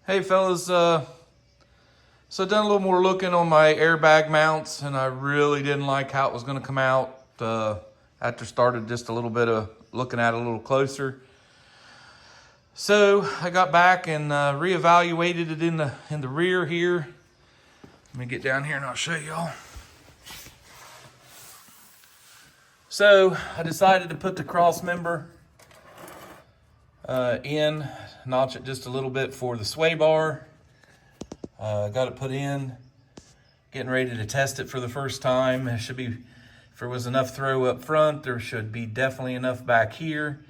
Hey fellas, so I've done a little more looking on my airbag mounts, and I really didn't like how it was going to come out after started just a little bit of looking at it a little closer. So I got back and reevaluated it in the rear here. Let me get down here and I'll show y'all. So I decided to put the cross member in, notch it just a little bit for the sway bar. Got it put in, getting ready to test it for the first time. It should be, if there was enough throw up front, there should be definitely enough back here.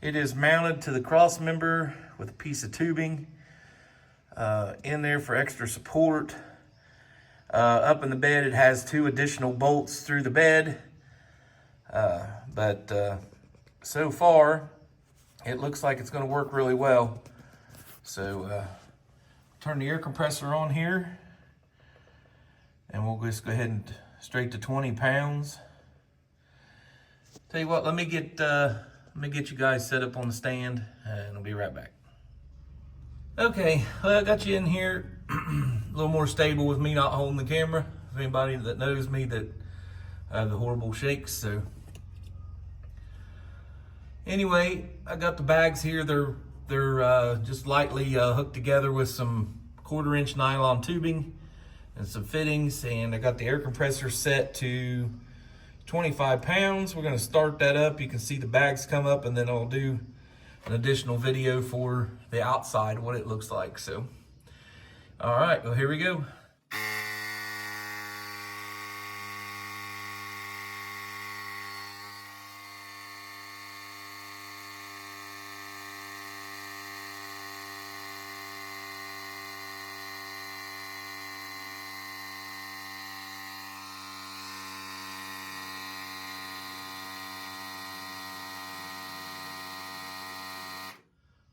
It is mounted to the cross member with a piece of tubing in there for extra support. Up in the bed, it has 2 additional bolts through the bed. But so far, it looks like it's going to work really well. So turn the air compressor on here, and we'll just go ahead and straight to 20 pounds. Tell you what, let me get you guys set up on the stand, and I'll be right back. Okay, well, I got you in here a little more stable with me not holding the camera. If anybody that knows me, that I have the horrible shakes. So anyway, I got the bags here. They're just lightly hooked together with some 1/4-inch nylon tubing and some fittings, and I got the air compressor set to 25 pounds. We're going to start that up. You can see the bags come up, and then I'll do an additional video for the outside, what it looks like. So, all right, well, here we go.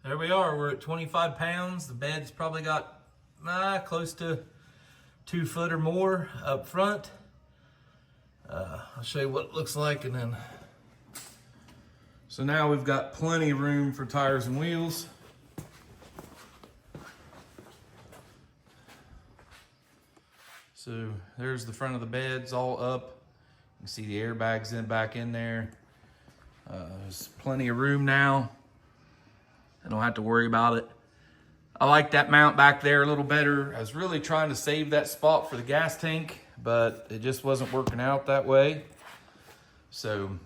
There we are, we're at 25 pounds. The bed's probably got close to 2 foot or more up front. I'll show you what it looks like, and then. So now we've got plenty of room for tires and wheels. So there's the front of the bed's all up. You can see the airbags back in there. There's plenty of room now. I don't have to worry about it. I like that mount back there a little better. I was really trying to save that spot for the gas tank, but it just wasn't working out that way. So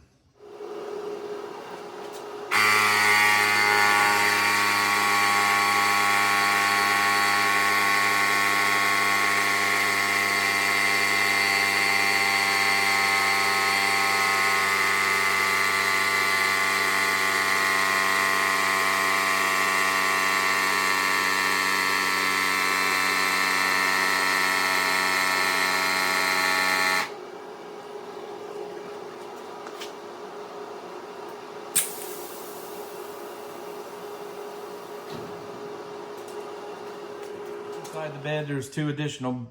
inside the bed, there's 2 additional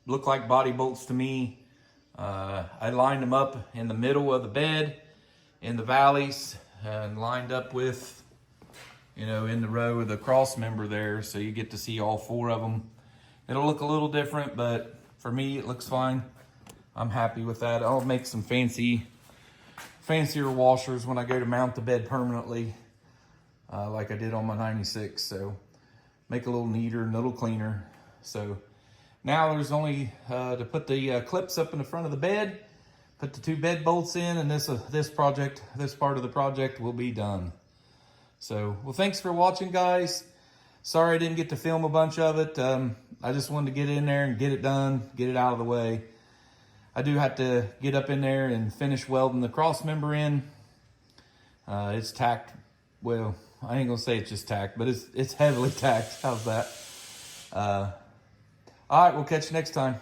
look like body bolts to me. I lined them up in the middle of the bed, in the valleys, and lined up with, in the row of the cross member there, so you get to see all 4 of them. It'll look a little different, but for me, it looks fine. I'm happy with that. I'll make some fancier washers when I go to mount the bed permanently, like I did on my 96. So make it a little neater and a little cleaner. So now there's only to put the clips up in the front of the bed, put the 2 bed bolts in, and this part of the project will be done. So, well, thanks for watching, guys. Sorry I didn't get to film a bunch of it. I just wanted to get in there and get it done, get it out of the way. I do have to get up in there and finish welding the cross member in. It's tacked, well, I ain't gonna say it's just tacked, but it's heavily tacked. How's that? All right, we'll catch you next time.